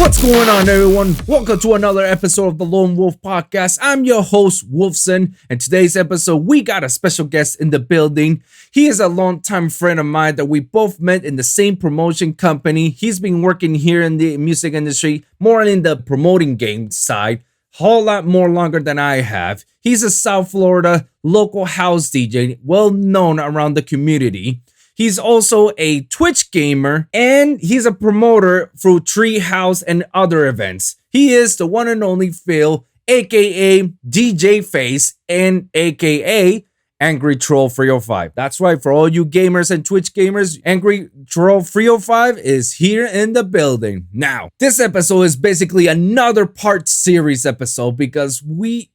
What's going on, everyone? Welcome to another episode of the Lone Wolv Podcast. I'm your host, Wolfson, and today's episode, we got a special guest in the building. He is a longtime friend of mine that we both met in the same promotion company. He's been working here in the music industry, more in the promoting game side, a whole lot more longer than I have. He's a South Florida local house DJ, well known around the community. He's also a Twitch gamer, and he's a promoter through Treehouse and other events. He is the one and only Phil, aka DJ Phaze, and aka AngryTroll305. That's right, for all you gamers and Twitch gamers, AngryTroll305 is here in the building. Now, this episode is basically another part series episode because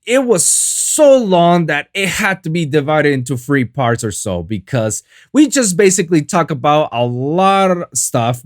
it was so long that it had to be divided into 3 parts or so, because we just basically talk about a lot of stuff,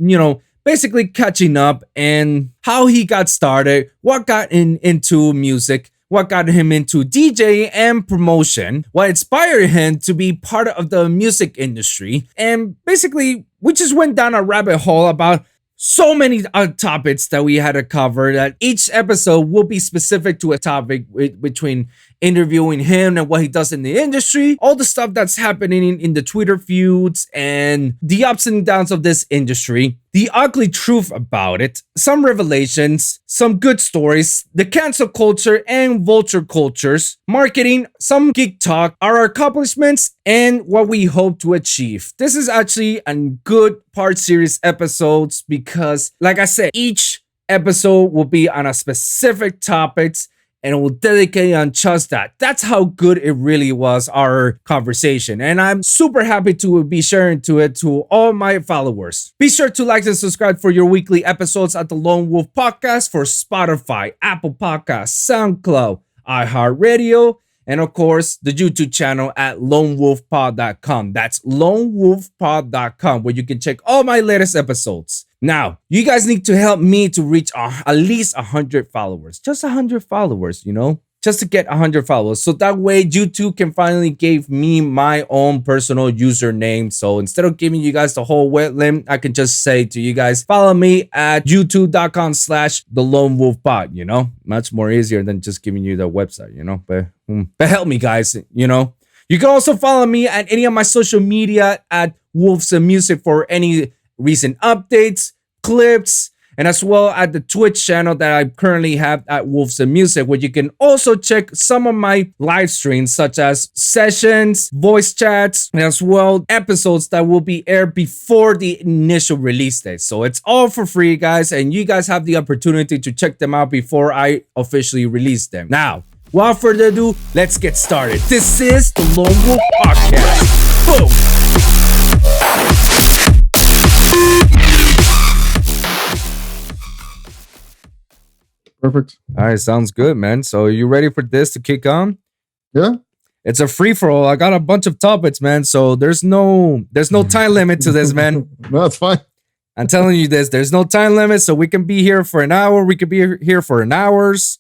basically catching up and how he got started, what got into music, what got him into DJ and promotion, what inspired him to be part of the music industry. And basically, we just went down a rabbit hole about so many topics that we had to cover, that each episode will be specific to a topic between interviewing him and what he does in the industry, all the stuff that's happening in the Twitter feuds and the ups and downs of this industry, the ugly truth about it, some revelations, some good stories, the cancel culture and vulture cultures, marketing, some geek talk, our accomplishments, and what we hope to achieve. This is actually a good part series episodes because, like I said, each episode will be on a specific topics and we'll dedicate on just that. That's how good it really was, our conversation. And I'm super happy to be sharing it to all my followers. Be sure to like and subscribe for your weekly episodes at the Lone Wolv Podcast for Spotify, Apple Podcasts, SoundCloud, iHeartRadio, and of course, the YouTube channel at lonewolfpod.com. That's lonewolfpod.com, where you can check all my latest episodes. Now, you guys need to help me to reach at least 100 followers. Just 100 followers, just to get 100 followers. So that way, YouTube can finally give me my own personal username. So instead of giving you guys the whole wetland, I can just say to you guys, follow me at youtube.com/the Lone Wolv Pod, much more easier than just giving you the website, but help me, guys, You can also follow me at any of my social media at Wolves and Music for any recent updates, clips, and as well at the Twitch channel that I currently have at Wolves and Music, where you can also check some of my live streams, such as sessions, voice chats, and as well episodes that will be aired before the initial release date. So it's all for free, guys, and you guys have the opportunity to check them out before I officially release them. Now, without further ado, let's get started. This is the Lone Wolv Podcast. Boom! Perfect. All right, sounds good, man. So you ready for this to kick on? Yeah. It's a free-for-all. I got a bunch of topics, man. So there's no time limit to this, man. No, that's fine. I'm telling you this. There's no time limit, so we can be here for an hour. We could be here for an hours.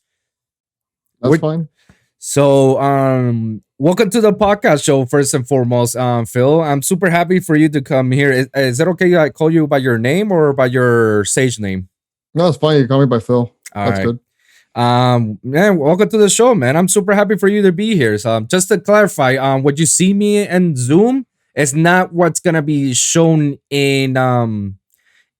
That's fine. So, welcome to the podcast show, first and foremost, Phil. I'm super happy for you to come here. Is it okay I call you by your name or by your stage name? No, it's fine. You call me by Phil. That's good. Man, welcome to the show, man. I'm super happy for you to be here. So, just to clarify, what you see me in Zoom is not what's gonna be shown in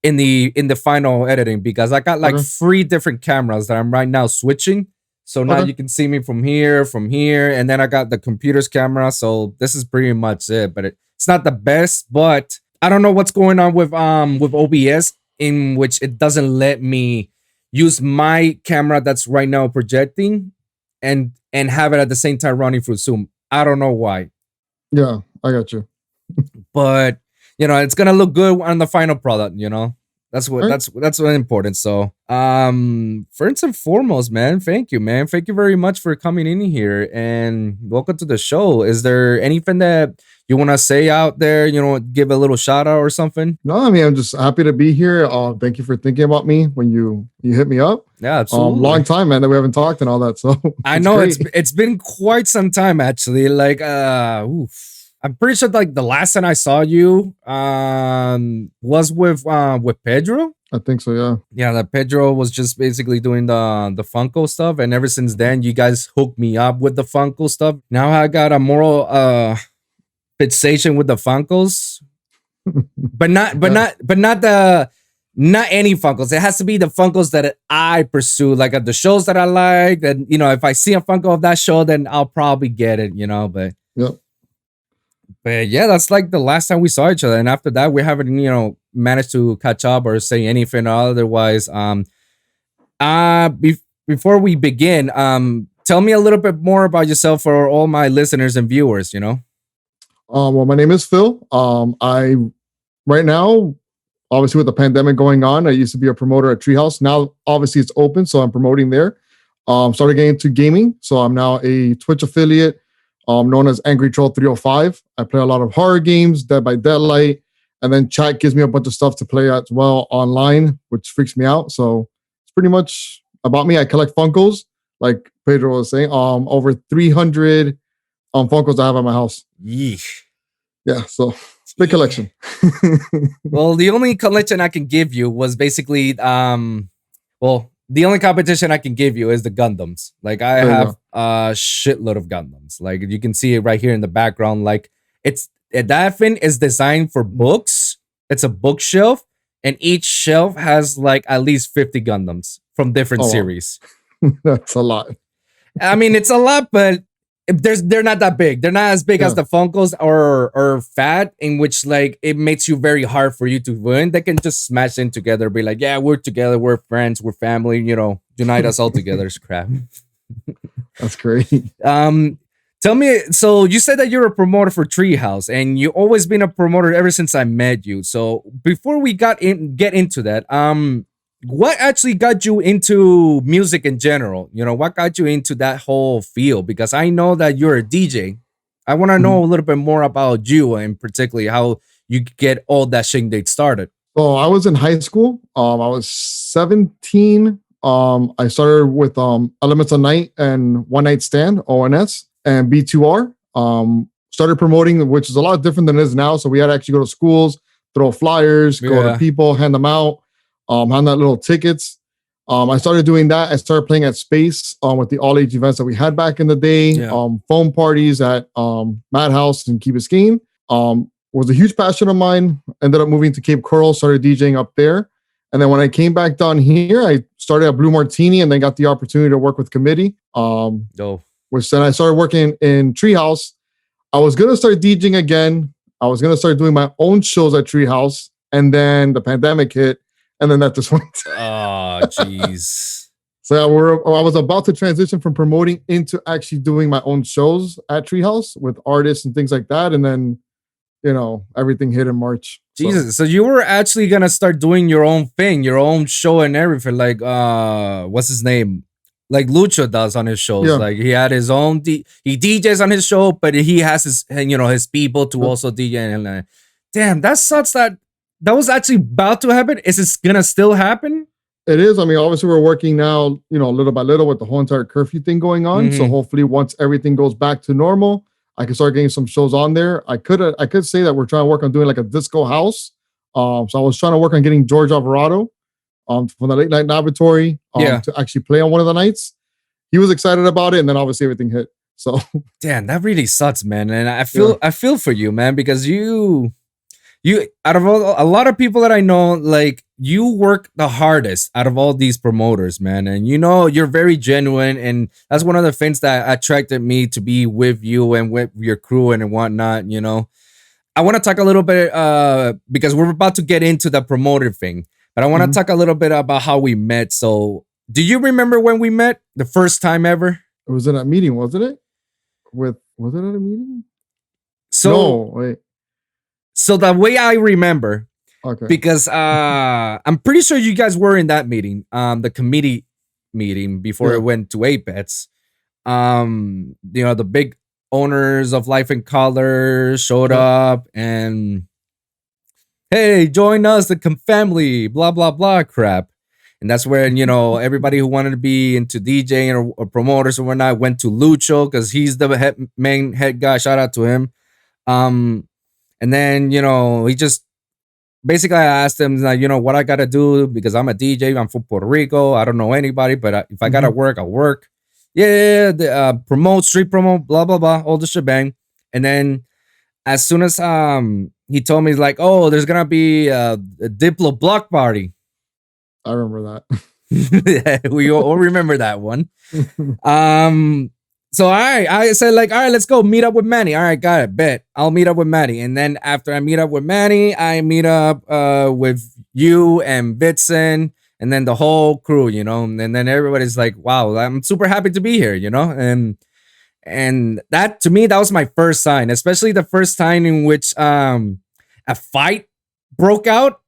the final editing, because I got like 3 different cameras that I'm right now switching. So now you can see me from here, and then I got the computer's camera. So this is pretty much it, but it's not the best. But I don't know what's going on with OBS, in which it doesn't let me use my camera that's right now projecting and have it at the same time running through Zoom. I don't know why. Yeah, I got you. But it's gonna look good on the final product. That's what's important. So, first and foremost, man, thank you, man. Thank you very much for coming in here and welcome to the show. Is there anything that you want to say out there? Give a little shout out or something? No, I mean, I'm just happy to be here. Thank you for thinking about me when you hit me up. Yeah, absolutely. Long time, man, that we haven't talked and all that. So I know it's been quite some time, actually. Like, I'm pretty sure like the last time I saw you was with Pedro. I think so. Yeah. Yeah, that Pedro was just basically doing the Funko stuff, and ever since then, you guys hooked me up with the Funko stuff. Now I got a moral fixation with the Funkos, but not any Funkos. It has to be the Funkos that I pursue, like at the shows that I like. And if I see a Funko of that show, then I'll probably get it. But Yep. but yeah, that's like the last time we saw each other, and after that, we haven't managed to catch up or say anything otherwise. Before we begin, tell me a little bit more about yourself for all my listeners and viewers. Well, my name is Phil. I right now, obviously with the pandemic going on, I used to be a promoter at Treehouse. Now, obviously, it's open, so I'm promoting there. Started getting into gaming, so I'm now a Twitch affiliate, known as AngryTroll305. I play a lot of horror games, Dead by Daylight, and then chat gives me a bunch of stuff to play as well online, which freaks me out. So it's pretty much about me. I collect Funkos, like Pedro was saying. Over 300 Funkos I have at my house. Yeesh. Yeah, so it's a big collection. Well, the only collection I can give you was basically the only competition I can give you is the Gundams. Like I have a shitload of Gundams. Like you can see it right here in the background. Like that thing is designed for books. It's a bookshelf, and each shelf has like at least 50 Gundams from different series. That's a lot. I mean, it's a lot, but they're not that big. They're not as big as the Funkos or fat, in which like it makes you very hard for you to win. They can just smash in together, be like, yeah, we're together, we're friends, we're family, unite us all together. It's crap. That's great. Tell me, so you said that you're a promoter for Treehouse, and you've always been a promoter ever since I met you. So before we get into that, what actually got you into music in general? What got you into that whole field? Because I know that you're a DJ. I want to know a little bit more about you, and particularly how you get all that shindig started. So I was in high school. I was 17. I started with Elements of Night and One Night Stand, ONS, and B2R. Started promoting, which is a lot different than it is now. So we had to actually go to schools, throw flyers, go to people, hand them out. Hand out little tickets. I started doing that. I started playing at Space with the all-age events that we had back in the day. Foam parties at Madhouse in Key Biscayne. Was a huge passion of mine. Ended up moving to Cape Coral, started DJing up there. And then when I came back down here, I started at Blue Martini and then got the opportunity to work with Committee. Which then I started working in Treehouse. I was going to start DJing again. I was going to start doing my own shows at Treehouse. And then the pandemic hit. And then that just went. Oh, jeez. So I was about to transition from promoting into actually doing my own shows at Treehouse with artists and things like that. And then, everything hit in March. Jesus. So you were actually going to start doing your own thing, your own show and everything. Like, what's his name? Like Lucho does on his shows. Like he had his own, he DJs on his show, but he has his people to also DJ. And damn, that sucks that was actually about to happen. Is it gonna still happen? It is. I mean, obviously we're working now, little by little with the whole entire curfew thing going on. So hopefully once everything goes back to normal, I can start getting some shows on there. I could say that we're trying to work on doing like a disco house. So I was trying to work on getting George Alvarado from the Late Night Laboratory to actually play on one of the nights. He was excited about it, and then obviously everything hit. So damn, that really sucks, man. And I feel for you, man, because you out of a lot of people that I know, like you work the hardest out of all these promoters, man. And you're very genuine, and that's one of the things that attracted me to be with you and with your crew and whatnot. I want to talk a little bit because we're about to get into the promoter thing, but I want to talk a little bit about how we met. So, do you remember when we met the first time ever? It was in a meeting, wasn't it? Was it at a meeting? So, no, wait. So the way I remember, okay, because I'm pretty sure you guys were in that meeting, the committee meeting before it went to Apex. The big owners of Life in Color showed up and, hey, join us, the family, blah blah blah crap. And that's where everybody who wanted to be into DJing or promoters or whatnot went to Lucho because he's the main head guy. Shout out to him. And then, he just basically I asked him like, what I gotta do because I'm a DJ. I'm from Puerto Rico. I don't know anybody, but if I gotta work, I'll work. Yeah. Promote, street promote, blah blah blah, all the shebang. And then as soon as he told me like, oh, there's gonna be a Diplo block party. I remember that. Yeah, we all remember that one. So I said like, all right, let's go meet up with Manny. All right, got it, bet. I'll meet up with Manny. And then after I meet up with Manny, I meet up with you and Bitson and then the whole crew, and then everybody's like, wow, I'm super happy to be here, and that to me, that was my first sign, especially the first time in which a fight broke out.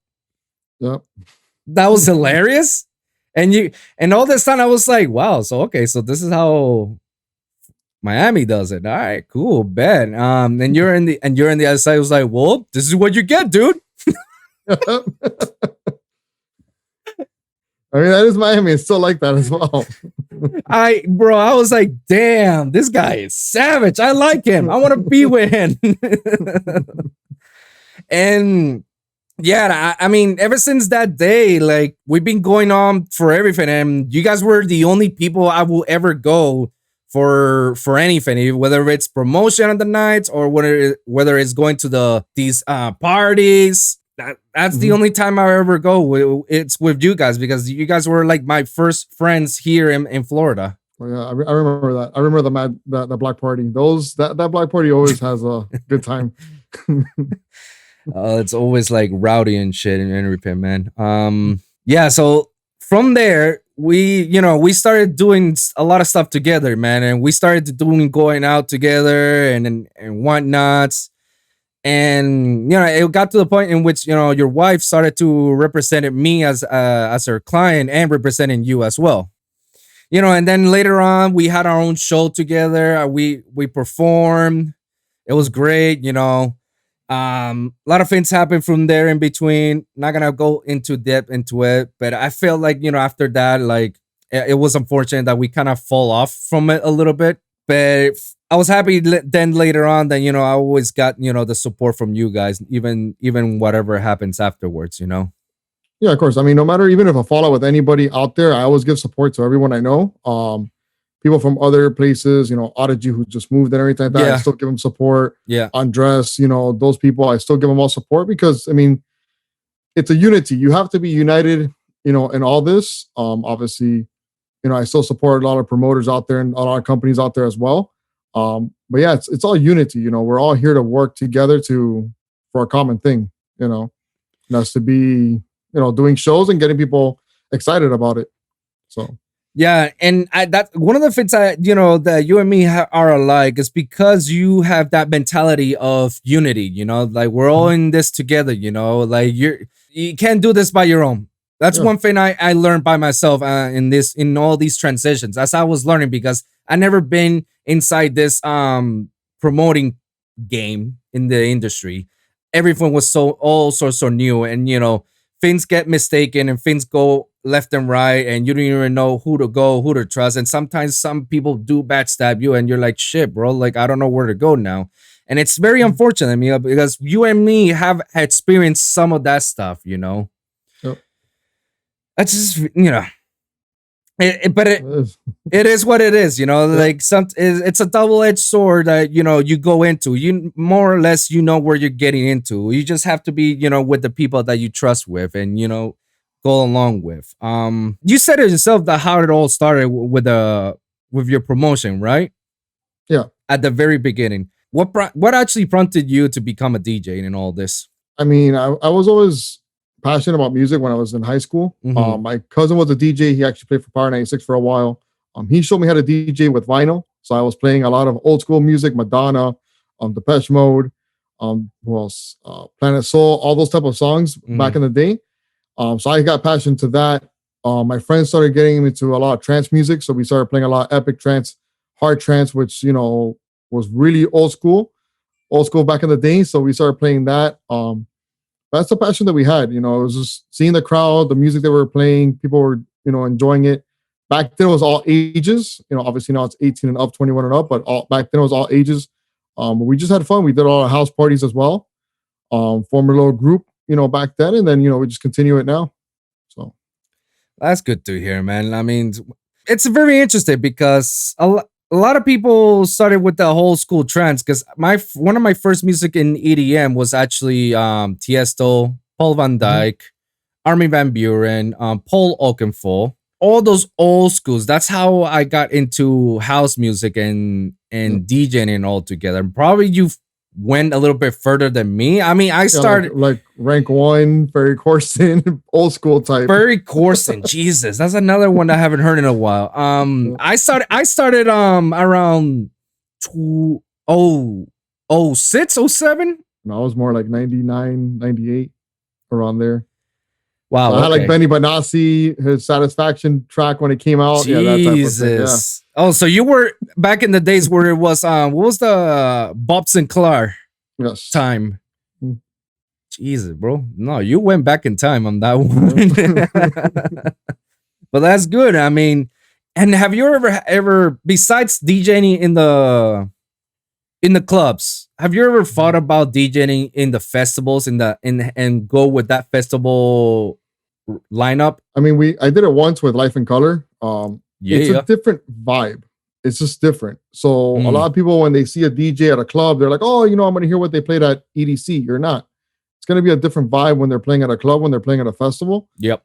Yep. That was hilarious. And all this time I was like, wow, so this is how Miami does it. All right, cool, bet. And you're in the other side. I was like, well, this is what you get, dude. I mean, that is Miami. It's still like that as well. I was like, damn, this guy is savage. I like him. I want to be with him. And yeah, I mean, ever since that day, like we've been going on for everything, and you guys were the only people I will ever go for anything, whether it's promotion on the nights or whether it's going to these parties. That's the only time I ever go. It's with you guys because you guys were like my first friends here in Florida. Oh, yeah, I remember that. I remember the black party. That black party always has a good time. It's always like rowdy and shit in everything, man. Yeah. So from there, we started doing a lot of stuff together, man, and we started going out together and whatnots. And it got to the point in which your wife started to represent me as her client and representing you as well. And then later on we had our own show together. We performed. It was great. A lot of things happened from there in between. Not gonna go into depth into it, but I felt like after that, like it was unfortunate that we kind of fall off from it a little bit. But I was happy then later on that I always got the support from you guys, even whatever happens afterwards. Yeah, of course. I mean, no matter even if I fall out with anybody out there, I always give support to everyone I know. People from other places, Audigy who just moved and everything like that. Yeah. I still give them support. Yeah. Andres, those people, I still give them all support because I mean, it's a unity. You have to be united, in all this. Obviously, I still support a lot of promoters out there and a lot of companies out there as well. But yeah, it's all unity. We're all here to work together for a common thing. And that's to be doing shows and getting people excited about it. So yeah, and that's one of the things that you and me are alike is because you have that mentality of unity. Like we're all in this together. Like you can't do this by your own. That's one thing I learned by myself in all these transitions as I was learning, because I never been inside this promoting game in the industry. Everything was so new, and things get mistaken and things go left and right, and you don't even know who to trust. And sometimes some people do backstab you, and you're like, shit, bro, like I don't know where to go now. And it's very unfortunate, because you and me have experienced some of that stuff, Yep. That's just, but it is what it is, like it's a double-edged sword that, you go into, you more or less, where you're getting into. You just have to be, with the people that you trust with and, go along with. You said it yourself that how it all started with your promotion, right? Yeah. At the very beginning. What actually prompted you to become a DJ in all this? I mean, I was always passionate about music when I was in high school. Mm-hmm. My cousin was a DJ. He actually played for Power 96 for a while. He showed me how to DJ with vinyl. So I was playing a lot of old school music, Madonna, Depeche Mode, who else? Planet Soul, all those type of songs back in the day. So I got passion to that. My friends started getting into a lot of trance music. So we started playing a lot of epic trance, hard trance, which, was really old school back in the day. So we started playing that. That's the passion that we had. It was just seeing the crowd, the music they were playing, people were, enjoying it. Back then it was all ages. Obviously now it's 18 and up, 21 and up, but back then it was all ages. We just had fun. We did all our house parties as well. Formed a little group, back then, and then we just continue it now. So That's good to hear, man. I mean, it's very interesting because a lot of people started with the whole school trends because one of my first music in EDM was actually Tiesto, Paul Van Dyke, Armin van Buren, Paul Oakenfold, all those old schools. That's how I got into house music and DJing all together. And probably you went a little bit further than me. I mean, I started like Rank One, Ferry Corsten, old school type. Ferry Corsten, Jesus, that's another one I haven't heard in a while. I started around 2006, 07. No, I was more like 99, 98, around there. Wow, so I had like Benny Benassi, his Satisfaction track when it came out. Jesus. Yeah, that type of thing, yeah. Oh, so you were back in the days where it was what was the Bob Sinclair time? Jesus, bro. No, you went back in time on that one. But that's good. I mean, and have you ever besides DJing in the clubs, have you ever thought about DJing in the festivals and go with that festival lineup? I mean, I did it once with Life in Color. It's a different vibe. It's just different. So a lot of people, when they see a DJ at a club, they're like, oh, I'm going to hear what they played at EDC. You're not. It's going to be a different vibe when they're playing at a club, when they're playing at a festival. Yep.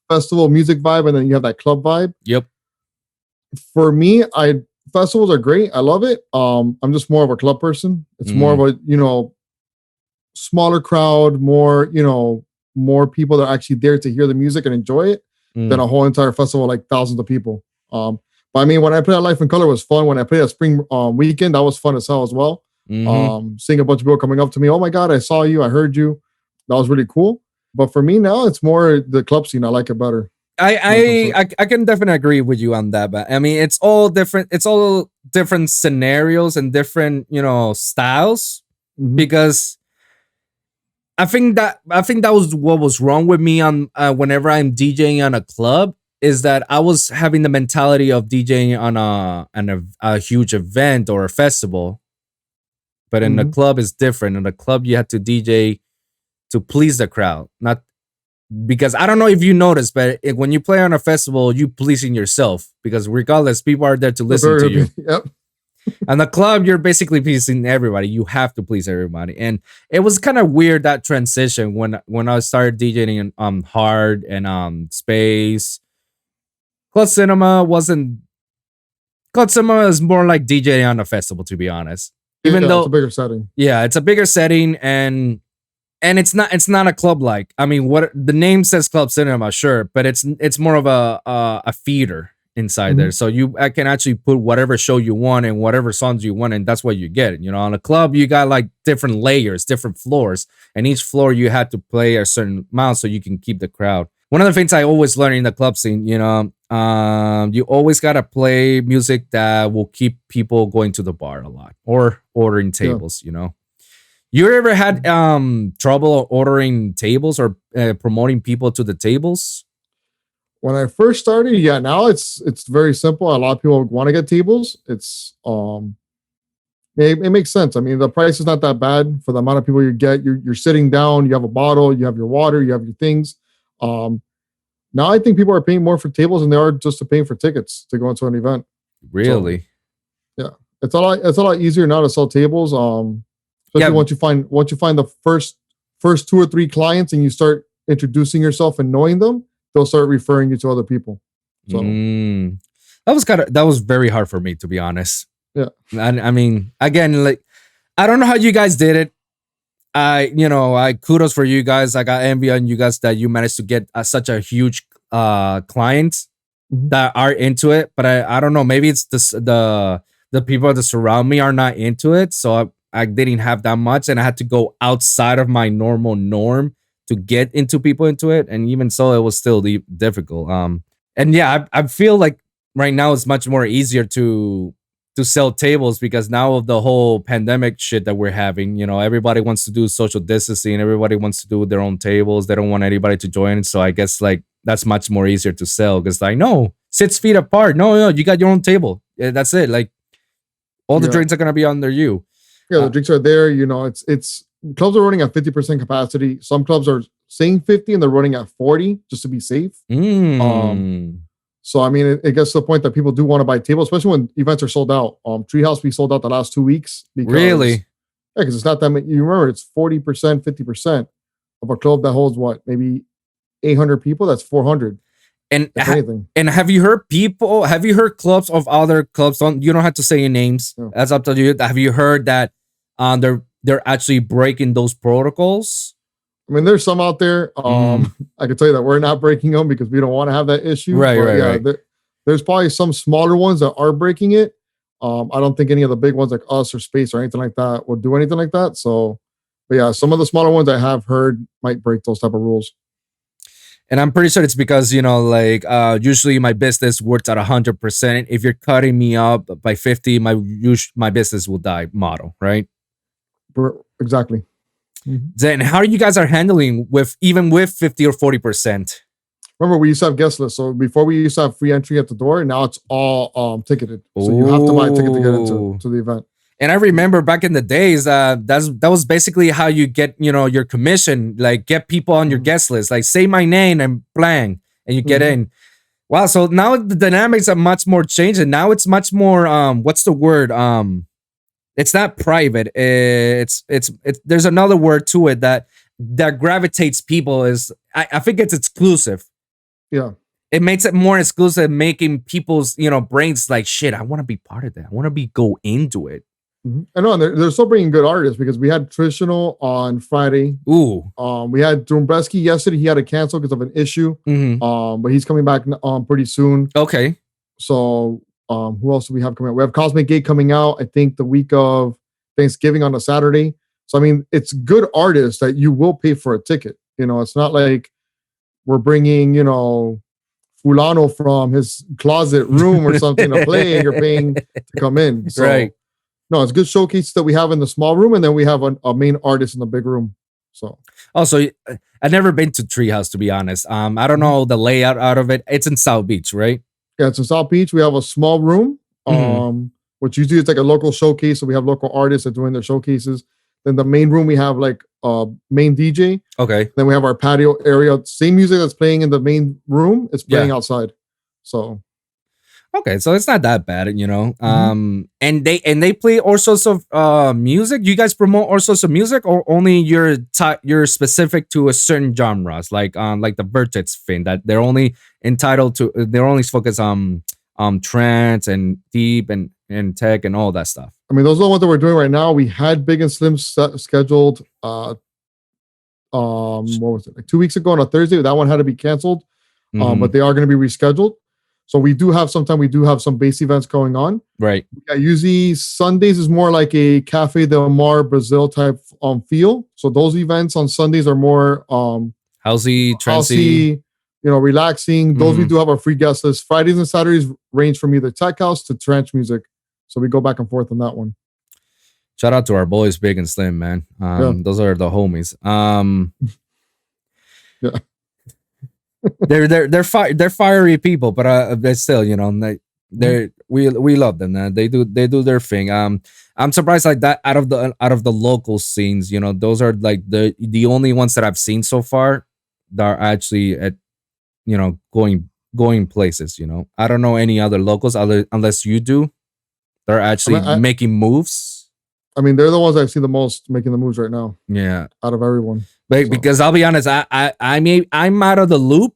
Festival music vibe, and then you have that club vibe. Yep. For me, festivals are great. I love it. I'm just more of a club person. It's more of a, smaller crowd, more people that are actually there to hear the music and enjoy it than a whole entire festival, like thousands of people. But I mean, when I played at Life in Color, it was fun. When I played at Spring Weekend, that was fun as hell as well. Seeing a bunch of people coming up to me, oh my God, I saw you, I heard you. That was really cool. But for me now, it's more the club scene. I like it better. I can definitely agree with you on that. But I mean, it's all different. It's all different scenarios and different, styles. Because I think that was what was wrong with me on whenever I'm DJing on a club, is that I was having the mentality of DJing on a huge event or a festival. But in the club, it's different. In the club, you have to DJ to please the crowd, not because I don't know if you noticed, but when you play on a festival, you pleasing yourself because regardless, people are there to listen to you. Yep. And the club, you're basically pleasing everybody. You have to please everybody, and it was kind of weird that transition when I started DJing in hard and space. Club cinema is more like DJing on a festival, to be honest. Even though it's a bigger setting. Yeah, it's a bigger setting and it's not a club like. I mean, what the name says club cinema, sure, but it's more of a theater inside there. So I can actually put whatever show you want and whatever songs you want, and that's what you get. On a club, you got like different layers, different floors, and each floor you had to play a certain amount so you can keep the crowd. One of the things I always learn in the club scene, you always gotta play music that will keep people going to the bar a lot or ordering tables. You ever had trouble ordering tables or promoting people to the tables? When I first started, yeah. Now it's very simple. A lot of people want to get tables. It's it makes sense. I mean, the price is not that bad for the amount of people you get. You're sitting down. You have a bottle. You have your water. You have your things. Now I think people are paying more for tables than they are just paying for tickets to go into an event. Really? So, yeah, it's a lot easier now to sell tables. Especially once you find the first 2 or 3 clients and you start introducing yourself and knowing them, they'll start referring you to other people. So that was very hard for me, to be honest. Yeah, I mean, again, like I don't know how you guys did it. I kudos for you guys. I got envy on you guys that you managed to get such a huge clients that are into it. But I don't know. Maybe it's the people that surround me are not into it. So I didn't have that much, and I had to go outside of my normal norm to get into people into it. And even so, it was still difficult. And yeah, I feel like right now it's much more easier to sell tables because now of the whole pandemic shit that we're having, everybody wants to do social distancing. Everybody wants to do their own tables. They don't want anybody to join. So I guess like that's much more easier to sell because like, no, 6 feet apart. No, you got your own table. Yeah, that's it. Like all the drinks are going to be under you. Yeah, the drinks are there. It's clubs are running at 50% capacity. Some clubs are saying 50 and they're running at 40 just to be safe. So I mean, it gets to the point that people do want to buy tables, especially when events are sold out. Treehouse we sold out the last 2 weeks. Really? Yeah, because it's not that many. You remember, it's 40%, 50% of a club that holds what, maybe 800 people. That's 400. And have you heard clubs of other clubs? You don't have to say your names. Yeah. That's up to you. Have you heard that they're actually breaking those protocols? I mean, there's some out there. I can tell you that we're not breaking them because we don't want to have that issue. Right. There's probably some smaller ones that are breaking it. I don't think any of the big ones like us or Space or anything like that will do anything like that. So, but yeah, some of the smaller ones I have heard might break those type of rules. And I'm pretty sure it's because, usually my business works at 100%. If you're cutting me up by 50, my business will die model, right? Exactly. Then how you guys are handling with 50 or 40%? Remember, we used to have guest lists. So before we used to have free entry at the door, and now it's all ticketed. So you have to buy a ticket to get into the event. And I remember back in the days, that was basically how you get, your commission, like get people on your guest list, like say my name and blank, and you get in. Wow. So now the dynamics are much more changed, and now it's much more, what's the word? It's not private. It's there's another word to it that gravitates people is, I think it's exclusive. Yeah. It makes it more exclusive, making people's, brains like, shit, I want to be part of that. I want to go into it. I know, and they're still bringing good artists because we had Traditional on Friday. Ooh. We had Dombreski yesterday. He had to cancel because of an issue. But he's coming back pretty soon. Okay. So who else do we have coming out? We have Cosmic Gate coming out, I think, the week of Thanksgiving on a Saturday. So I mean, it's good artists that you will pay for a ticket. It's not like we're bringing, Fulano from his closet room or something to play and you're paying to come in. So, right. No, it's good showcases that we have in the small room, and then we have a main artist in the big room. So, also, I've never been to Treehouse, to be honest. I don't know the layout out of it. It's in South Beach, right? Yeah, it's in South Beach. We have a small room, which usually is like a local showcase. So we have local artists that are doing their showcases. Then the main room, we have like a main DJ. Okay. Then we have our patio area. Same music that's playing in the main room, it's playing outside. So. Okay, so it's not that bad, and they play all sorts of music. You guys promote all sorts of music, or only you're specific to a certain genres, like the Vertex thing that they're only focused on trance and deep and tech and all that stuff. I mean, those are the ones that we're doing right now. We had Big and Slim scheduled. What was it? Like 2 weeks ago on a Thursday. That one had to be canceled, but they are going to be rescheduled. So we do have some bass events going on. Right. Yeah, usually Sundays is more like a Cafe Del Mar Brazil type feel. So those events on Sundays are more housey, trancey, relaxing. Those we do have our free guest list. Fridays and Saturdays range from either tech house to trance music. So we go back and forth on that one. Shout out to our boys, Big and Slim, man. Those are the homies. Yeah. they're fiery people, but they're still, we love them, man. They do their thing. I'm surprised like that out of the local scenes, those are like the only ones that I've seen so far that are actually at going places. I don't know any other locals unless you do. They're actually making moves. I mean, they're the ones I've seen the most making the moves right now. Yeah, out of everyone. But because I'll be honest, I'm out of the loop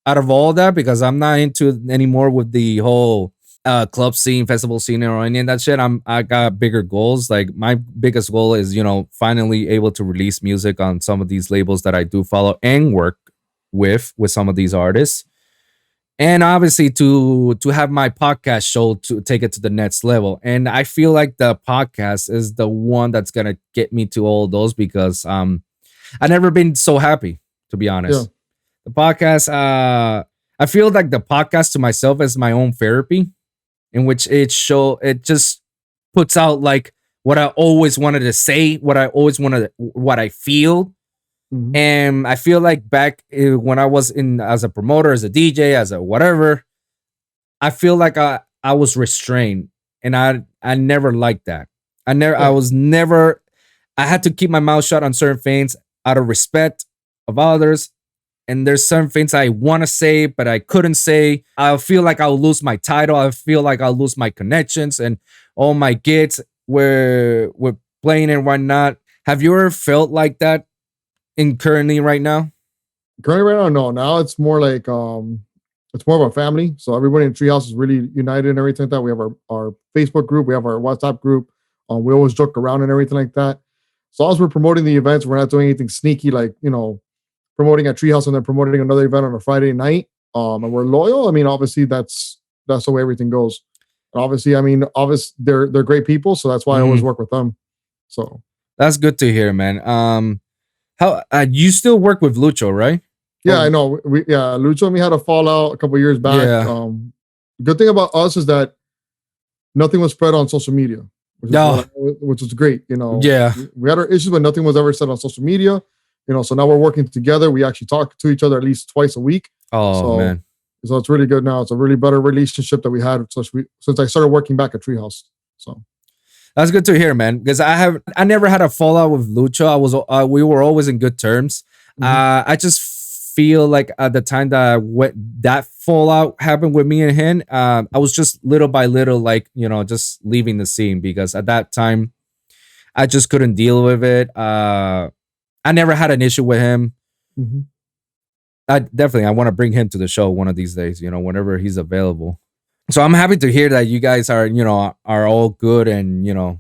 out of all that because I'm not into anymore with the whole club scene, festival scene, or any of that shit. I got bigger goals. Like my biggest goal is, finally able to release music on some of these labels that I do follow and work with some of these artists. And obviously to have my podcast show to take it to the next level. And I feel like the podcast is the one that's going to get me to all those because I've never been so happy, to be honest. Yeah. The podcast, I feel like the podcast to myself is my own therapy, in which it just puts out like what I always wanted to say, what I feel. Mm-hmm. And I feel like back when I was as a promoter, as a DJ, as a whatever, I feel like I was restrained, and I never liked that. I was never I had to keep my mouth shut on certain things out of respect of others. And there's certain things I want to say, but I couldn't say. I feel like I'll lose my title. I feel like I'll lose my connections and all my gigs where we're playing and whatnot. Have you ever felt like that in currently right now? Currently right now, no. Now it's more like it's more of a family. So everybody in Treehouse is really united and everything like that. We have our Facebook group, we have our WhatsApp group. We always joke around and everything like that. So as we're promoting the events, we're not doing anything sneaky like, promoting at Treehouse and then promoting another event on a Friday night. And we're loyal. I mean, obviously that's the way everything goes. And obviously, they're great people, so that's why I always work with them. So that's good to hear, man. How you still work with Lucho, right? Yeah, I know. Lucho and me had a fallout a couple years back. Yeah. Good thing about us is that nothing was spread on social media, which is great. Yeah, we had our issues, but nothing was ever said on social media. So now we're working together. We actually talk to each other at least twice a week. Oh, man. So it's really good now. It's a really better relationship that we had since I started working back at Treehouse. So that's good to hear, man. Because I never had a fallout with Lucho. We were always in good terms. Mm-hmm. I just feel like at the time that fallout happened with me and him, I was just little by little, like, just leaving the scene because at that time I just couldn't deal with it. I never had an issue with him. Mm-hmm. I want to bring him to the show one of these days, whenever he's available. So I'm happy to hear that you guys are all good and,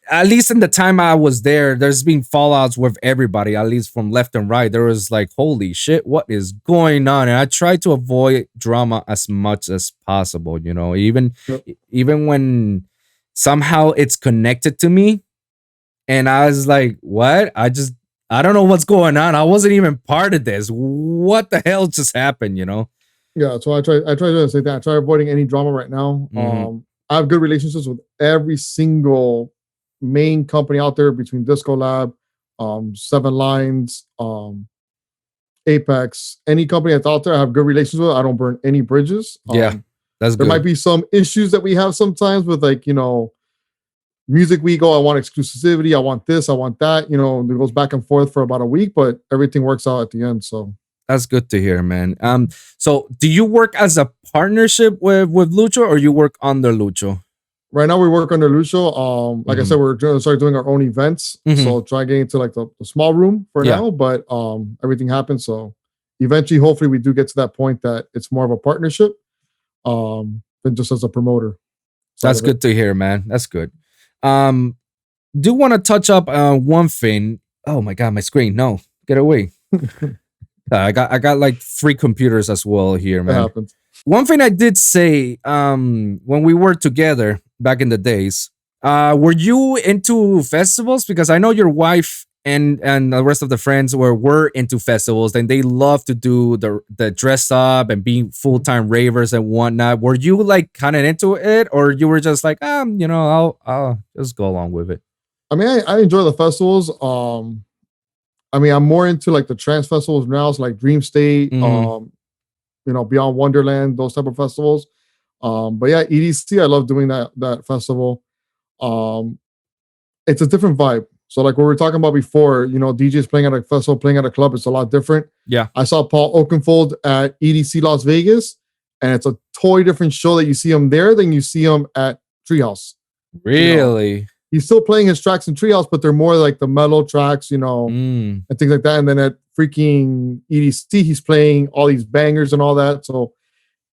at least in the time I was there's been fallouts with everybody, at least from left and right. There was like, holy shit, what is going on? And I try to avoid drama as much as possible, even when somehow it's connected to me. And I was like, what? I don't know what's going on. I wasn't even part of this. What the hell just happened, Yeah, so I try to say that. I try avoiding any drama right now. Mm-hmm. I have good relationships with every single main company out there between Disco Lab, Seven Lines, Apex, any company that's out there, I have good relations with. I don't burn any bridges. Yeah, that's good. There might be some issues that we have sometimes with, like, Music Week. I want exclusivity. I want this. I want that. It goes back and forth for about a week, but everything works out at the end. So that's good to hear, man. So do you work as a partnership with Lucho, or you work under Lucho? Right now we work under Lucho. Like I said, we're going to start doing our own events. Mm-hmm. So try getting into like the small room for now, but everything happens. So eventually, hopefully we do get to that point that it's more of a partnership than just as a promoter. That's good to hear, man. That's good. Do want to touch up on one thing. Oh my God, my screen. No, get away. I got like 3 computers as well here, man. That happens. One thing I did say when we were together back in the days, were you into festivals? Because I know your wife and the rest of the friends were into festivals, and they love to do the dress up and being full-time ravers and whatnot. Were you like kind of into it, or you were just like, I'll just go along with it? I mean, I enjoy the festivals. I'm more into like the trance festivals now, so like Dream State, Beyond Wonderland, those type of festivals. But yeah, EDC, I love doing that festival. It's a different vibe. So like what we were talking about before, DJs playing at a festival, playing at a club, it's a lot different. Yeah. I saw Paul Oakenfold at EDC Las Vegas, and it's a totally different show that you see him there than you see him at Treehouse. Really? He's still playing his tracks in Treehouse, but they're more like the mellow tracks, and things like that. And then at freaking EDC, he's playing all these bangers and all that. So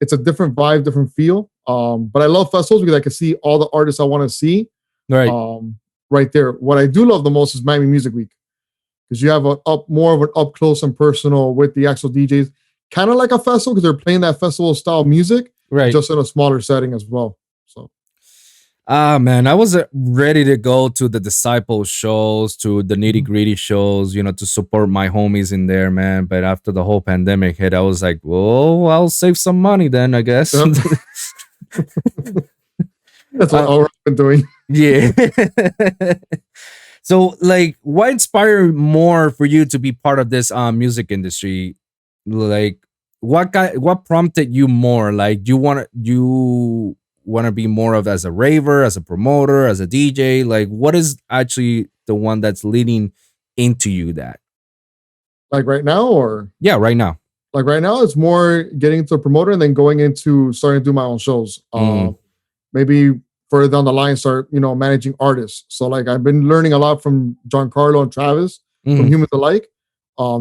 it's a different vibe, different feel. But I love festivals because I can see all the artists I want to see. Right. Right there. What I do love the most is Miami Music Week, because you have more of an up close and personal with the actual DJs, kind of like a festival because they're playing that festival style music, right? Just in a smaller setting as well. So, man, I was ready to go to the Disciple shows, to the Nitty Gritty shows, to support my homies in there, man. But after the whole pandemic hit, I was like, well, I'll save some money then, I guess. Yep. That's what I've been doing. Yeah. So, like, what inspired more for you to be part of this music industry? Like, what prompted you more? Like, you want to be more of as a raver, as a promoter, as a DJ? Like, what is actually the one that's leading into you that? Like right now, or Yeah, right now. like right now, it's more getting into a promoter and then going into starting to do my own shows. Maybe further down the line, start managing artists. So like I've been learning a lot from Giancarlo and Travis from Humans Alike.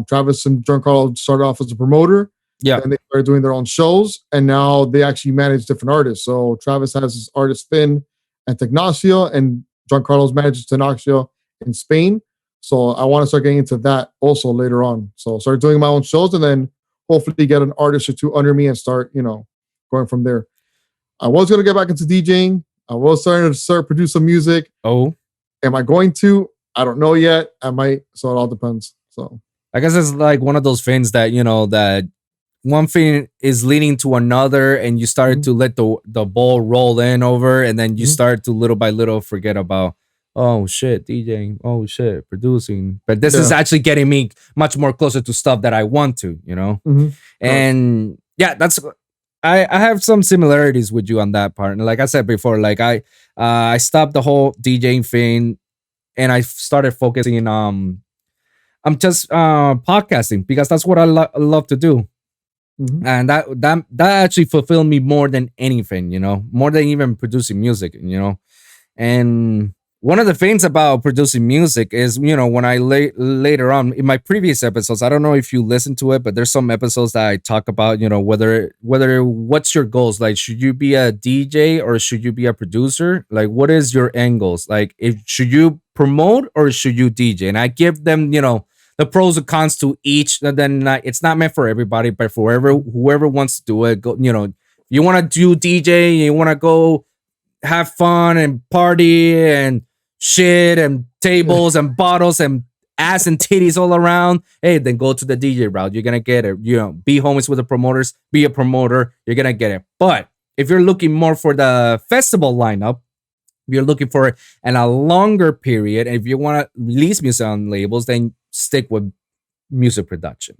Travis and Giancarlo started off as a promoter. Yeah. Then they started doing their own shows, and now they actually manage different artists. So Travis has his artist Finn and Tecnacio, and Giancarlo's manages Tecnacio in Spain. So I want to start getting into that also later on. So start doing my own shows, and then hopefully get an artist or two under me and start, going from there. I was going to get back into DJing. I was starting to start produce some music. Oh, am I going to? I don't know yet. I might. So it all depends. So I guess it's like one of those things that, that one thing is leading to another, and you started to let the ball roll in over, and then you start to little by little forget about, oh shit, DJing, oh shit, producing. But this is actually getting me much more closer to stuff that I want to, And yeah, I have some similarities with you on that part. And like I said before, like I stopped the whole DJing thing, and I started focusing on I'm just podcasting, because that's what I love to do. And that actually fulfilled me more than anything, more than even producing music, And one of the things about producing music is, when I later on in my previous episodes, I don't know if you listen to it, but there's some episodes that I talk about, whether what's your goals? Like, should you be a DJ or should you be a producer? Like, what is your end goals? Like, should you promote or should you DJ? And I give them, the pros and cons to each. And then it's not meant for everybody, but for whoever wants to do it, go, you want to do DJ, you want to go have fun and party and shit and tables and bottles and ass and titties all around, hey, then go to the DJ route. You're gonna get it. Be homies with the promoters, be a promoter, you're gonna get it. But if you're looking more for the festival lineup, if you're looking for a longer period, and if you want to release music on labels, then stick with music production,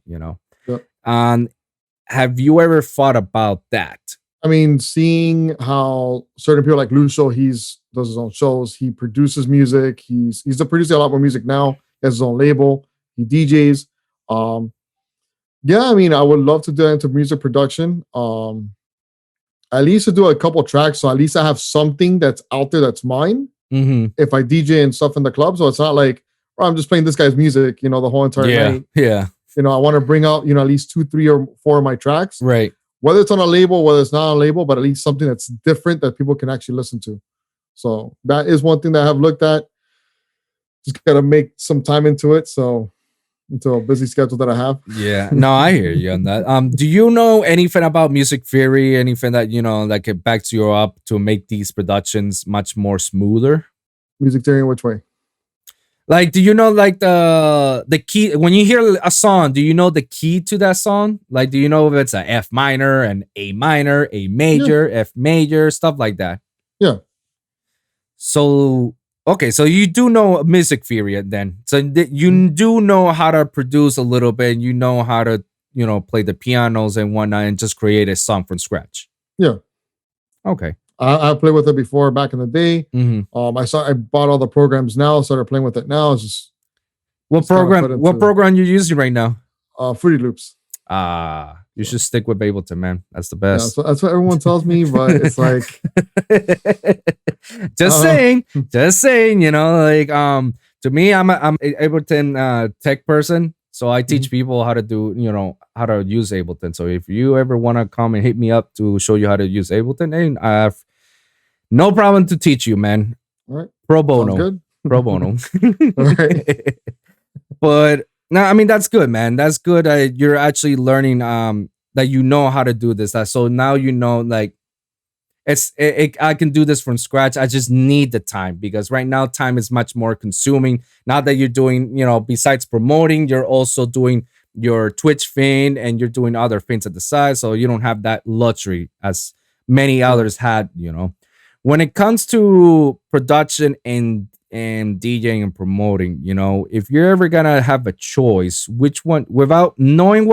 have you ever thought about that? I mean, seeing how certain people like Lucio, does his own shows, he produces music, he's producing a lot more music now. He has his own label, he DJs. Yeah, I mean, I would love to do into music production. At least to do a couple tracks, so at least I have something that's out there that's mine. If I DJ and stuff in the club, so it's not like, oh, I'm just playing this guy's music, the whole entire night. Yeah. I want to bring out, at least 2, 3, or 4 of my tracks. Right. Whether it's on a label, whether it's not on a label, but at least something that's different that people can actually listen to. So that is one thing that I have looked at. Just got to make some time into it. So into a busy schedule that I have. Yeah, no, I hear you on that. Do you know anything about music theory? Anything that, that can back you up to make these productions much more smoother? Music theory in which way? Like, do you know like the key when you hear a song? Do you know the key to that song? Like, do you know if it's a F minor, an A minor, A major, F major, stuff like that? Yeah. So okay, so you do know music theory then. So you do know how to produce a little bit. You know how to play the pianos and whatnot, and just create a song from scratch. Yeah. Okay. I played with it before back in the day. I bought all the programs now, started playing with it now. It's just what program you using right now? Fruity Loops. You should stick with Ableton, man. That's the best. Yeah, that's what everyone tells me, but it's like just saying, like to me, I'm Ableton tech person. So I teach people how to do, how to use Ableton. So if you ever want to come and hit me up to show you how to use Ableton, and I have no problem to teach you, man. All right. Pro bono. Good. Pro bono. All right. But no, I mean, that's good, man. That's good. You're actually learning that you know how to do this. So now like I can do this from scratch. I just need the time, because right now time is much more consuming. Now that you're doing, besides promoting, you're also doing your Twitch thing and you're doing other things at the side. So you don't have that luxury as many others had, When it comes to production and DJing and promoting, if you're ever gonna have a choice, which one, without knowing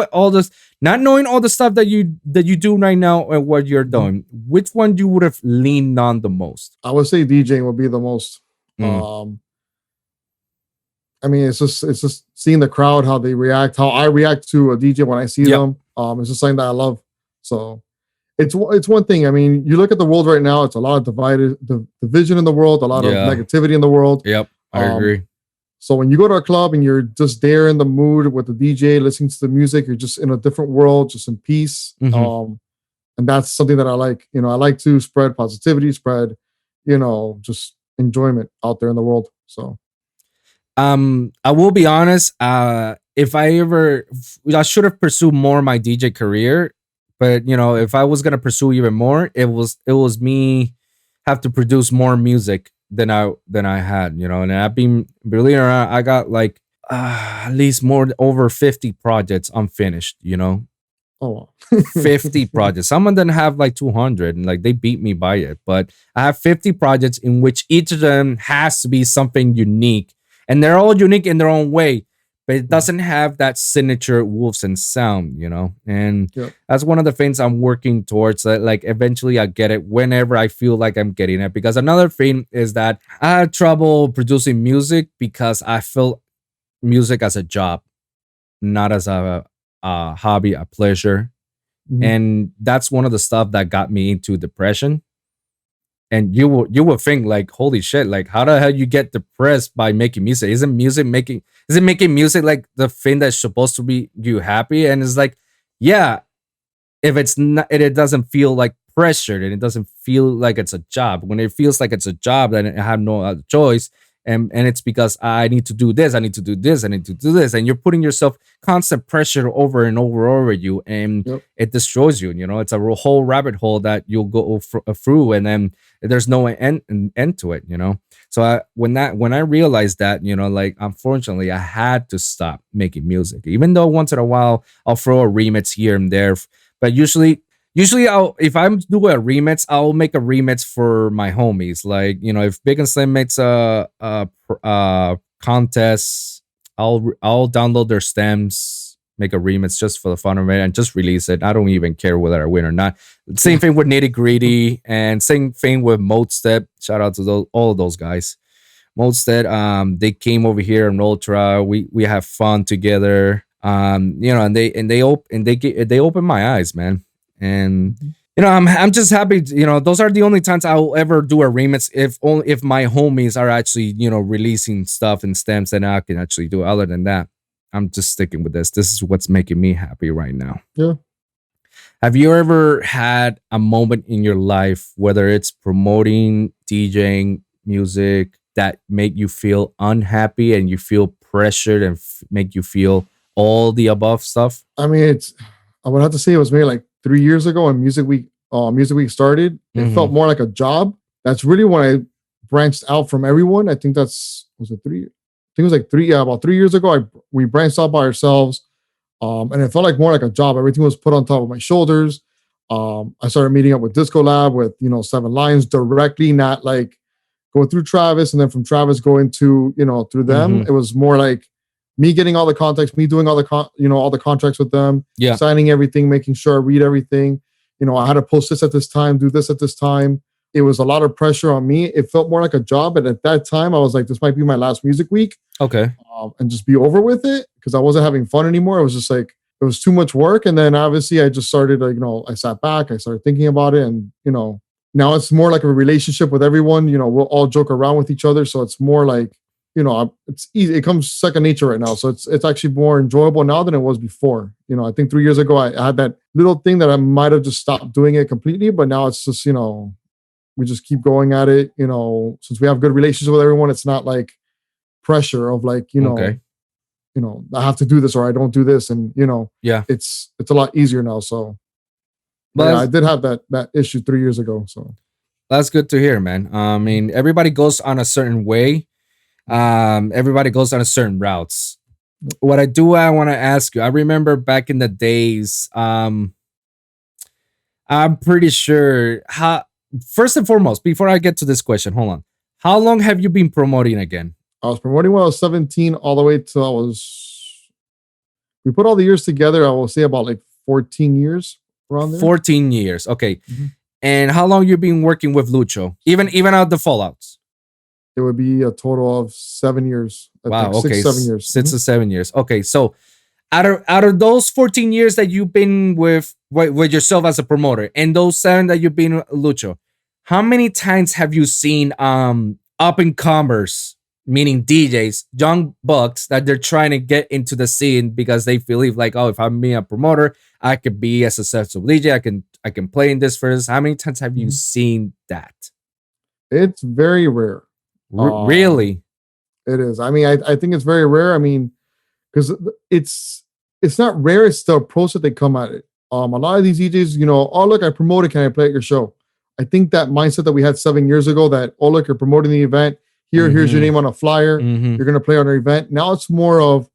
not knowing all the stuff that you do right now and what you're doing, which one you would have leaned on the most? I would say DJing would be the most. I mean, it's just seeing the crowd, how they react, how I react to a DJ when I see them. It's just something that I love. So it's one thing. I mean, you look at the world right now; it's a lot of division in the world, a lot of negativity in the world. Yep, I agree. So when you go to a club and you're just there in the mood with the DJ, listening to the music, you're just in a different world, just in peace. And that's something that I like. I like to spread positivity, spread, just enjoyment out there in the world. So. I will be honest. If I should have pursued more my DJ career, but if I was gonna pursue even more, it was me have to produce more music than I had, and I've been, believe it or not, I got like at least over 50 projects unfinished. Oh, 50 projects. Some of them have like 200, and like they beat me by it. But I have 50 projects in which each of them has to be something unique. And they're all unique in their own way, but it doesn't have that signature Wolvson sound, And that's one of the things I'm working towards. That like eventually I get it whenever I feel like I'm getting it. Because another thing is that I had trouble producing music because I feel music as a job, not as a hobby, a pleasure. And that's one of the stuff that got me into depression. And you will think like, holy shit, like how the hell you get depressed by making music? Isn't making music like the thing that's supposed to be you happy? And it's like, yeah, if it's not, it doesn't feel like pressured and it doesn't feel like it's a job. When it feels like it's a job, then I have no other choice. And it's because I need to do this, I need to do this, I need to do this. And you're putting yourself constant pressure over and over you, and it destroys you. It's a whole rabbit hole that you'll go through, and then there's no end to it. So when I realized that, like unfortunately I had to stop making music, even though once in a while I'll throw a remix here and there, but usually if I'm doing a remix, I'll make a remix for my homies. Like, if Big and Slim makes a contest, I'll download their stems, make a remix just for the fun of it, and just release it. I don't even care whether I win or not. Same thing with Nitty Gritty, and same thing with Modestep. Shout out to all of those guys. Modestep, they came over here in Ultra. We have fun together. And they open my eyes, man. And I'm just happy. Those are the only times I'll ever do a remix if my homies are actually releasing stuff and stems, and I can actually do it. Other than that, I'm just sticking with this. This is what's making me happy right now. Yeah. Have you ever had a moment in your life, whether it's promoting, DJing, music, that make you feel unhappy and you feel pressured and make you feel all the above stuff? I mean, I would have to say it was maybe like 3 years ago when Music Week started. It felt more like a job. That's really when I branched out from everyone. I think about 3 years ago. We branched out by ourselves, and it felt like more like a job. Everything was put on top of my shoulders. I started meeting up with Disco Lab with 7 Lions directly, not like going through Travis and then from Travis going to through them. It was more like me getting all the contacts, me doing all the contracts with them, signing everything, making sure I read everything. I had to post this at this time, do this at this time. It was a lot of pressure on me. It felt more like a job. And at that time, I was like, this might be my last Music Week. Okay. And just be over with it, because I wasn't having fun anymore. It was just like, it was too much work. And then obviously I just started, I sat back, I started thinking about it. And, now it's more like a relationship with everyone. We'll all joke around with each other. So it's more like, it's easy. It comes second nature right now. So it's actually more enjoyable now than it was before. I think 3 years ago, I had that little thing that I might have just stopped doing it completely, but now it's just, we just keep going at it. Since we have good relationship with everyone, it's not like pressure of like, Okay. I have to do this or I don't do this. And, it's a lot easier now. So, but I did have that issue 3 years ago. So that's good to hear, man. I mean, everybody goes on a certain way. Everybody goes on a certain routes. What I want to ask you, I remember back in the days, I'm pretty sure first and foremost, before I get to this question, hold on. How long have you been promoting again? I was promoting when I was 17 all the way till we put all the years together, I will say about like 14 years around there. 14 years. Okay. And how long you been working with Lucho? Even out the fallouts? It would be a total of 7 years I Wow. think Okay. 6, 7 years. 6 or 7 years. Okay. So out of those 14 years that you've been with yourself as a promoter, and those 7 that you've been Lucho, how many times have you seen up and comers, meaning DJs, young bucks that they're trying to get into the scene because they believe like, oh, if I'm being a promoter, I could be a successful DJ. I can play in this first. How many times have you seen that? It's very rare. Really? It is. I mean, I think it's very rare. I mean, because it's not rare. It's the approach that they come at it. A lot of these DJs, you know, oh look, I promoted. Can I play at your show? I think that mindset that we had 7 years ago, that oh look, you're promoting the event. Here's your name on a flyer. You're gonna play on our event. Now it's more of,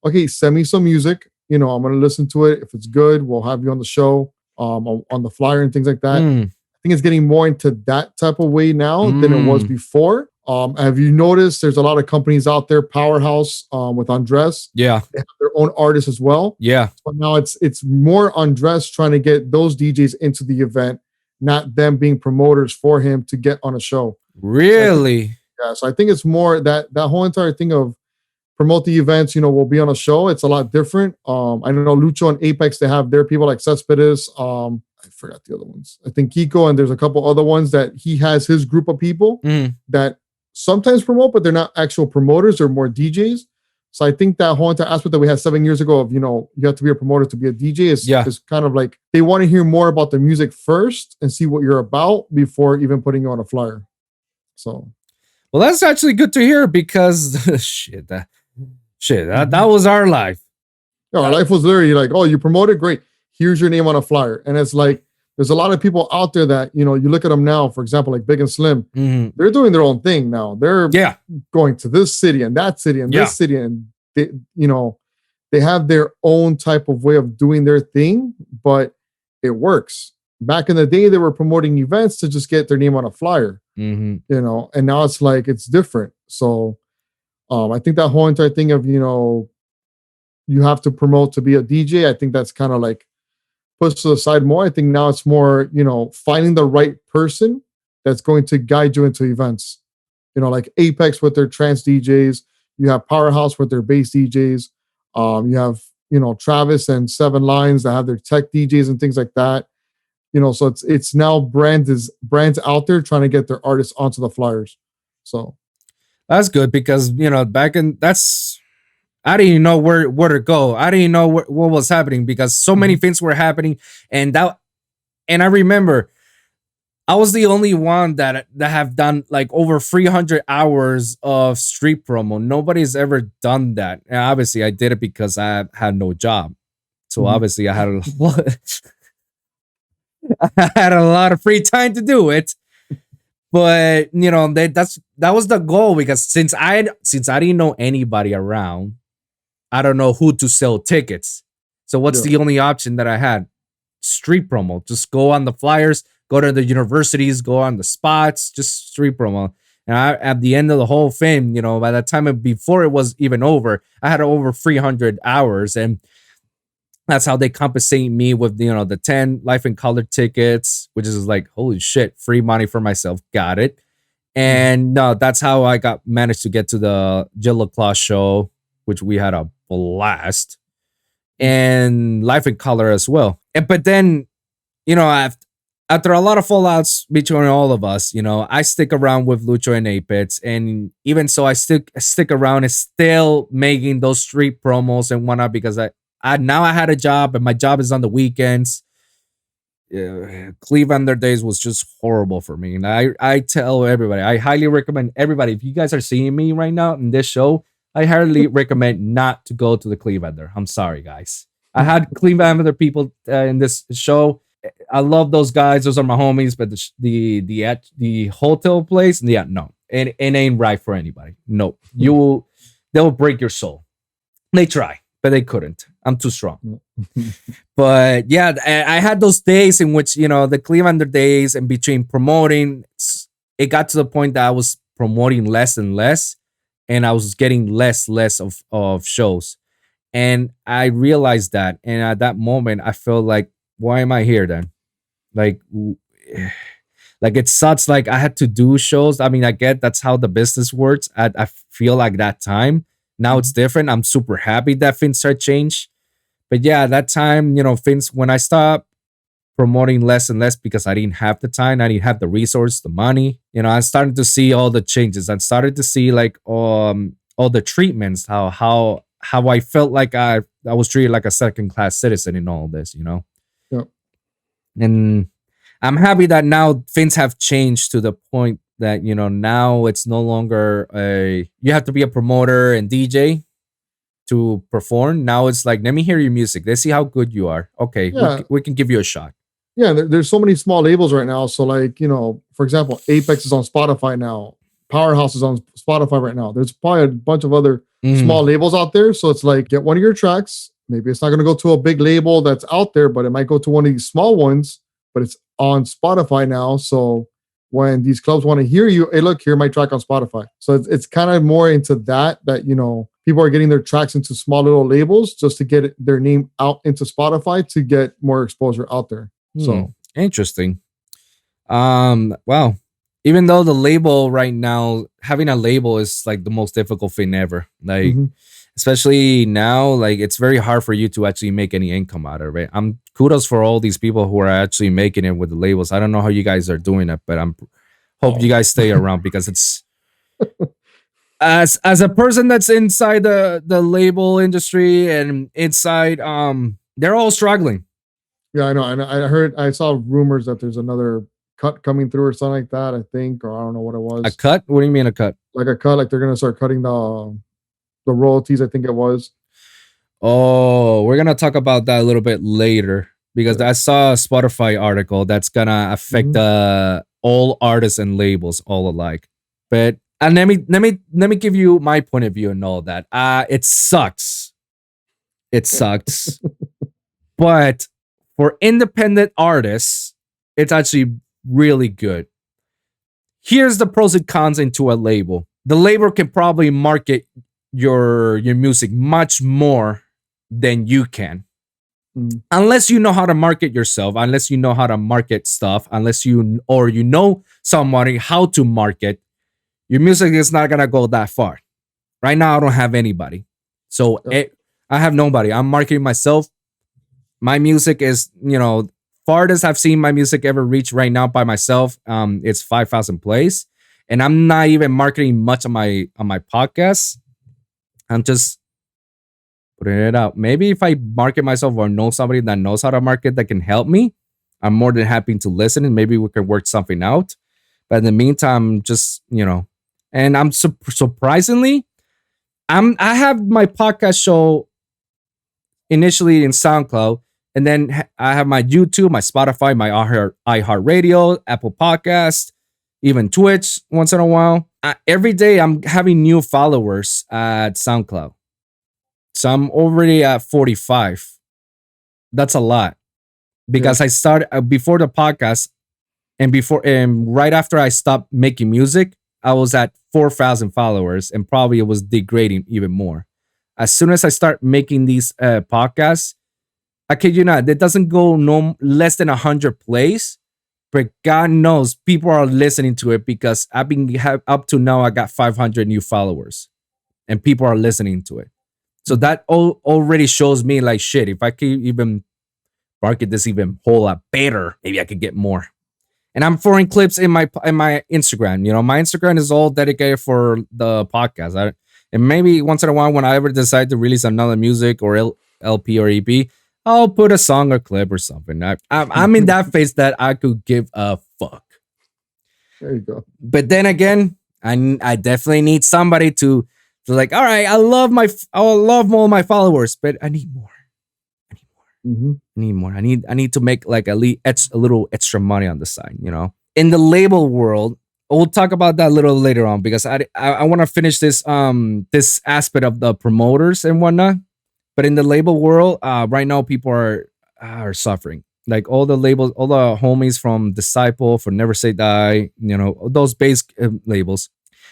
okay, send me some music. You know, I'm gonna listen to it. If it's good, we'll have you on the show, on the flyer and things like that. I think it's getting more into that type of way now than it was before. Have you noticed there's a lot of companies out there, Powerhouse, with Andres. Yeah. They have their own artists as well. Yeah. But now it's more Andres trying to get those DJs into the event, not them being promoters for him to get on a show. Really? So I think it's more that whole entire thing of promote the events, you know, we'll be on a show. It's a lot different. I know Lucho and Apex, they have their people like Cespedes. I forgot the other ones. I think Kiko, and there's a couple other ones that he has his group of people that sometimes promote, but they're not actual promoters. They're more DJs. So I think that whole entire aspect that we had 7 years ago of, you know, you have to be a promoter to be a DJ is kind of like they want to hear more about the music first and see what you're about before even putting you on a flyer. So, well, that's actually good to hear because that was our life. Yeah, our life was literally like, oh, you promoted, great. Here's your name on a flyer. And it's like, there's a lot of people out there that, you know, you look at them now, for example, like Big and Slim, they're doing their own thing now. They're going to this city and that city and this city. And they, you know, they have their own type of way of doing their thing, but it works. Back in the day, they were promoting events to just get their name on a flyer, you know, and now it's like, it's different. So I think that whole entire thing of, you know, you have to promote to be a DJ, I think that's kind of like pushed to the side more. I think now it's more, you know, finding the right person that's going to guide you into events. You know, like Apex with their trance DJs, you have Powerhouse with their bass DJs, you have, you know, Travis and Seven Lines that have their tech DJs and things like that. You know, so it's now brands out there trying to get their artists onto the flyers. So that's good because, you know, I didn't even know where to go. I didn't know what was happening because so many things were happening. And I remember I was the only one that have done like over 300 hours of street promo. Nobody's ever done that. And obviously I did it because I had no job. So obviously I had a lot of free time to do it. But you know, that was the goal because since I didn't know anybody around, I don't know who to sell tickets. So what's the only option that I had? Street promo. Just go on the flyers, go to the universities, go on the spots, just street promo. And at the end of the whole thing, you know, by the time before it was even over, I had over 300 hours. And that's how they compensate me with, you know, the 10 Life in Color tickets, which is like, holy shit, free money for myself. Got it. And no, that's how I managed to get to the Jill LaClaw show, which we had a blast, and Life in Color as well. But then, you know, after a lot of fallouts between all of us, you know, I stick around with Lucho and Apex, and even so, I stick around and still making those street promos and whatnot because I had a job, and my job is on the weekends. Clevelander days was just horrible for me, and I tell everybody, I highly recommend everybody, if you guys are seeing me right now in this show, I highly recommend not to go to the Clevelander. I'm sorry, guys. I had Clevelander people in this show. I love those guys. Those are my homies. But the hotel place, no, it ain't right for anybody. No, they'll break your soul. They try, but they couldn't. I'm too strong. But yeah, I had those days in which, you know, the Clevelander days, and between promoting, it got to the point that I was promoting less and less. And I was getting less of shows. And I realized that. And at that moment, I felt like, why am I here then? Like it sucks. Like I had to do shows. I mean, I get that's how the business works. I feel like that time. Now it's different. I'm super happy that things are changed. But yeah, at that time, things when I stopped promoting less and less because I didn't have the time, I didn't have the resource, the money. I started to see all the changes. I started to see like all the treatments, how I felt like I was treated like a second class citizen in all this, Yep. And I'm happy that now things have changed to the point that now it's no longer you have to be a promoter and DJ to perform. Now it's like, let me hear your music. Let's see how good you are. Okay, Yeah. we can give you a shot. Yeah, there's so many small labels right now. So like, for example, Apex is on Spotify now. Powerhouse is on Spotify right now. There's probably a bunch of other small labels out there. So it's like, get one of your tracks. Maybe it's not going to go to a big label that's out there, but it might go to one of these small ones, but it's on Spotify now. So when these clubs want to hear you, hey, look, hear my track on Spotify. So it's kind of more into that, people are getting their tracks into small little labels just to get their name out into Spotify to get more exposure out there. So interesting. Wow. Even though the label right now, having a label is like the most difficult thing ever. Like, especially now, like it's very hard for you to actually make any income out of it. I'm kudos for all these people who are actually making it with the labels. I don't know how you guys are doing it, but hope you guys stay around because it's as a person that's inside the label industry and inside, they're all struggling. Yeah, I know. And I saw rumors that there's another cut coming through or something like that, I think, or I don't know what it was. A cut? What do you mean a cut? Like a cut, like they're gonna start cutting the royalties, I think it was. Oh, we're gonna talk about that a little bit later because I saw a Spotify article that's gonna affect all artists and labels all alike. But and let me give you my point of view and all that. It sucks. It sucks. But for independent artists, it's actually really good. Here's the pros and cons into a label. The label can probably market your music much more than you can. Unless you know how to market yourself, unless you know how to market stuff, unless you know somebody how to market, your music is not gonna go that far. Right now, I don't have anybody. So I have nobody. I'm marketing myself. My music is, farthest I've seen my music ever reach right now by myself. It's 5,000 plays, and I'm not even marketing much on my podcast. I'm just putting it out. Maybe if I market myself or know somebody that knows how to market that can help me, I'm more than happy to listen and maybe we can work something out. But in the meantime, just and I'm surprisingly, I have my podcast show initially in SoundCloud. And then I have my YouTube, my Spotify, my iHeartRadio, Apple Podcast, even Twitch once in a while. Every day I'm having new followers at SoundCloud. So I'm already at 45. That's a lot. Because I started before the podcast and right after I stopped making music, I was at 4,000 followers and probably it was degrading even more. As soon as I start making these podcasts, I kid you not, it doesn't go no less than 100 plays, but God knows people are listening to it because I've been up to now. I got 500 new followers, and people are listening to it. So that already shows me like shit. If I could even market this even whole lot better, maybe I could get more. And I'm throwing clips in my Instagram. My Instagram is all dedicated for the podcast. And maybe once in a while, when I ever decide to release another music or LP or EP, I'll put a song or clip or something. I'm in that phase that I could give a fuck. There you go. But then again, I definitely need somebody to like, all right, I love all my followers, but I need more. I need more. I need to make like a little extra money on the side, In the label world, we'll talk about that a little later on because I want to finish this this aspect of the promoters and whatnot. But in the label world, right now people are suffering. Like all the labels, all the homies from Disciple, for Never Say Die, those base labels,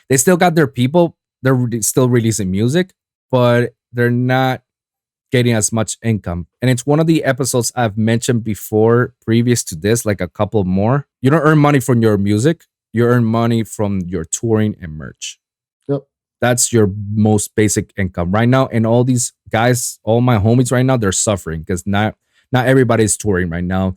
they still got their people. They're still releasing music, but they're not getting as much income. And it's one of the episodes I've mentioned before, previous to this, like a couple more. You don't earn money from your music. You earn money from your touring and merch. Yep. That's your most basic income right now. And all these guys, all my homies right now, they're suffering because not everybody is touring right now.